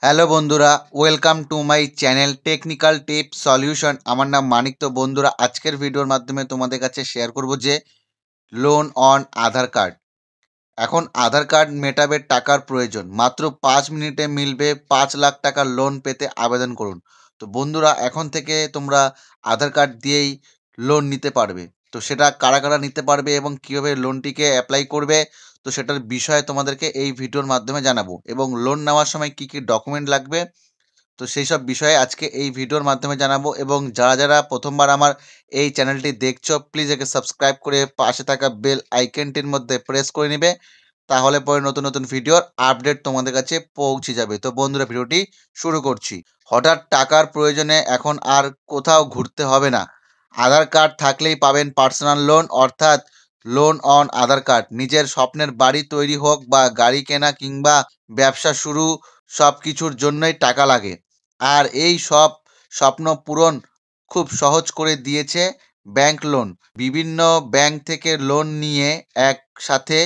Hello বন্ধুরা, welcome to my channel technical tips solution. আমার নাম মানিক। তো বন্ধুরা, আজকের ভিডিওর মাধ্যমে তোমাদের কাছে শেয়ার করব যে লোন অন আধার কার্ড। এখন আধার কার্ড মেটাবে টাকার প্রয়োজন, মাত্র 5 মিনিটে মিলবে 5 লাখ টাকার লোন পেতে আবেদন করুন। তো বন্ধুরা, এখন থেকে তোমরা আধার কার্ড দিয়েই লোন নিতে পারবে। তো সেটা কারা কারা নিতে পারবে এবং কীভাবে লোনটিকে অ্যাপ্লাই করবে, তো সেটার বিষয়ে তোমাদেরকে এই ভিডিওর মাধ্যমে জানাবো। এবং লোন নেওয়ার সময় কী কী ডকুমেন্ট লাগবে, তো সেই সব বিষয়ে আজকে এই ভিডিওর মাধ্যমে জানাবো। এবং যারা যারা প্রথমবার আমার এই চ্যানেলটি দেখছো, প্লিজ একে সাবস্ক্রাইব করে পাশে থাকা বেল আইকনটির মধ্যে প্রেস করে নেবে, তাহলে পরে নতুন নতুন ভিডিওর আপডেট তোমাদের কাছে পৌঁছে যাবে। তো বন্ধুরা, ভিডিওটি শুরু করছি। হঠাৎ টাকার প্রয়োজনে এখন আর কোথাও ঘুরতে হবে না। আধার কার্ড থাকলেই পাবেন পার্সোনাল লোন, অর্থাৎ লোন অন আধার কার্ড। নিজের স্বপ্নের বাড়ি তৈরি হোক বা গাড়ি কেনা কিংবা ব্যবসা শুরু, সব কিছুর জন্যই টাকা লাগে। আর এই সব স্বপ্ন পূরণ খুব সহজ করে দিয়েছে ব্যাংক লোন। বিভিন্ন ব্যাংক থেকে লোন নিয়ে একসাথে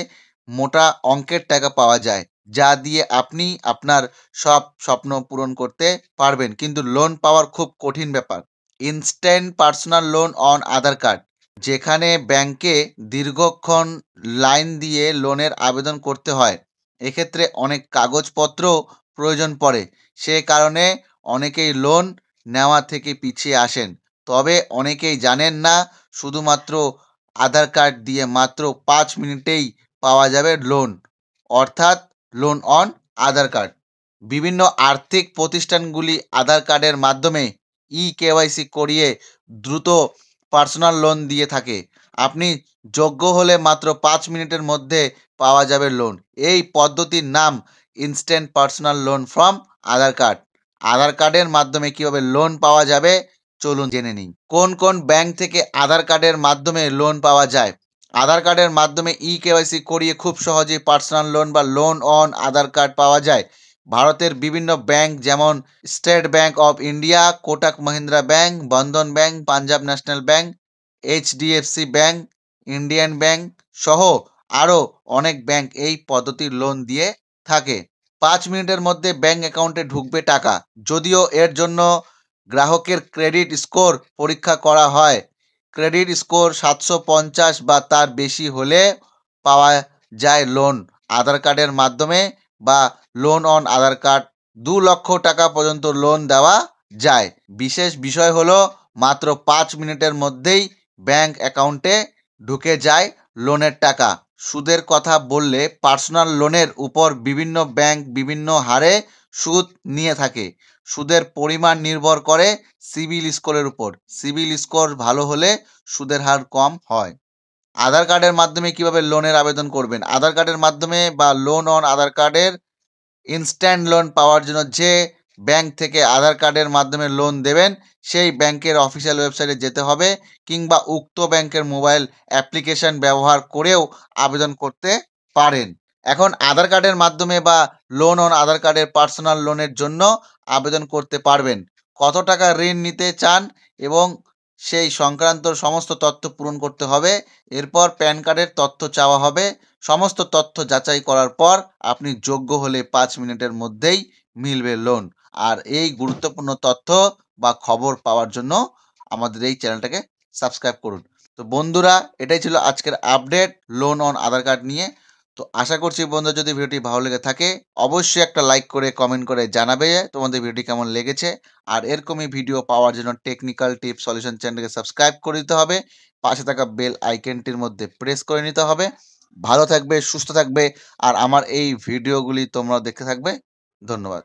মোটা অঙ্কের টাকা পাওয়া যায়, যা দিয়ে আপনি আপনার সব স্বপ্ন পূরণ করতে পারবেন। কিন্তু লোন পাওয়ার খুব কঠিন ব্যাপার। Instant personal loan on Aadhaar card, যেখানে ব্যাংকে দীর্ঘক্ষণ লাইন দিয়ে লোনের আবেদন করতে হয়। এক্ষেত্রে অনেক কাগজপত্র প্রয়োজন পড়ে, সে কারণে অনেকেই লোন নেওয়া থেকে পিছিয়ে আসেন। তবে অনেকেই জানেন না, শুধুমাত্র আধার কার্ড দিয়ে মাত্র 5 মিনিটেই পাওয়া যাবে লোন, অর্থাৎ লোন অন আধার কার্ড। বিভিন্ন আর্থিক প্রতিষ্ঠানগুলি আধার কার্ডের মাধ্যমে কেওয়াইসি করিয়ে দ্রুত পার্সোনাল লোন দিয়ে থাকে। আপনি যোগ্য হলে মাত্র 5 মিনিটের মধ্যে পাওয়া যাবে লোন। এই পদ্ধতির নাম instant personal loan from Aadhaar card. Aadhaar কার্ডের মাধ্যমে কিভাবে লোন পাওয়া যাবে, চলুন জেনে নিই। কোন কোন ব্যাংক থেকে আধার কার্ডের মাধ্যমে লোন পাওয়া যায়? আধার কার্ডের মাধ্যমে কেওয়াইসি করিয়ে খুব সহজেই পার্সোনাল লোন বা লোন অন আধার কার্ড পাওয়া যায়। ভারতের বিভিন্ন ব্যাংক যেমন state bank of India, Kotak Mahindra bank, Bandhan bank, Punjab national bank, HDFC bank, Indian bank সহ আরও অনেক ব্যাংক এই পদ্ধতির লোন দিয়ে থাকে। 5 মিনিটের মধ্যে ব্যাংক অ্যাকাউন্টে ঢুকবে টাকা। যদিও এর জন্য গ্রাহকের ক্রেডিট স্কোর পরীক্ষা করা হয়। ক্রেডিট স্কোর 750 বা তার বেশি হলে পাওয়া যায় লোন আধার কার্ডের মাধ্যমে, বা লোন অন আধার কার্ড 2 লক্ষ টাকা পর্যন্ত লোন দেওয়া যায়। বিশেষ বিষয় হলো, মাত্র 5 মিনিটের মধ্যেই ব্যাংক অ্যাকাউন্টে ঢুকে যায় লোনের টাকা। সুদের কথা বললে, পার্সোনাল লোনের উপর বিভিন্ন ব্যাংক বিভিন্ন হারে সুদ নিয়ে থাকে। সুদের পরিমাণ নির্ভর করে সিবিল স্কোরের উপর। সিবিল স্কোর ভালো হলে সুদের হার কম হয়। আধার কার্ডের মাধ্যমে কিভাবে লোনের আবেদন করবেন? আধার কার্ডের মাধ্যমে বা লোন অন আধার কার্ডের ইনস্ট্যান্ট লোন পাওয়ার জন্য যে ব্যাংক থেকে আধার কার্ডের মাধ্যমে লোন দেবেন, সেই ব্যাংকের অফিসিয়াল ওয়েবসাইটে যেতে হবে, কিংবা উক্ত ব্যাংকের মোবাইল অ্যাপ্লিকেশন ব্যবহার করেও আবেদন করতে পারেন। এখন আধার কার্ডের মাধ্যমে বা লোন অন আধার কার্ডের পার্সোনাল লোনের জন্য আবেদন করতে পারবেন। কত টাকা ঋণ নিতে চান এবং সেই সংক্রান্ত সমস্ত তথ্য পূরণ করতে হবে। এরপর প্যান কার্ডের তথ্য চাওয়া হবে। সমস্ত তথ্য যাচাই করার পর আপনি যোগ্য হলে 5 মিনিটের মধ্যেই মিলবে লোন। আর এই গুরুত্বপূর্ণ তথ্য বা খবর পাওয়ার জন্য আমাদের এই চ্যানেলটাকে সাবস্ক্রাইব করুন। তো বন্ধুরা, এটাই ছিল আজকের update loan on Aadhaar card নিয়ে। তো আশা করছি বন্ধুরা, যদি ভিডিওটি ভালো লেগে থাকে অবশ্যই একটা লাইক করে কমেন্ট করে জানাবে তোমাদের ভিডিওটি কেমন লেগেছে। আর এরকমই ভিডিও পাওয়ার জন্য টেকনিক্যাল টিপস সলিউশন চ্যানেলকে সাবস্ক্রাইব করে দিতে হবে, পাশে থাকা বেল আইকনটির মধ্যে প্রেস করে নিতে হবে। ভালো থাকবে, সুস্থ থাকবে, আর আমার এই ভিডিওগুলি তোমরা দেখতে থাকবে। ধন্যবাদ।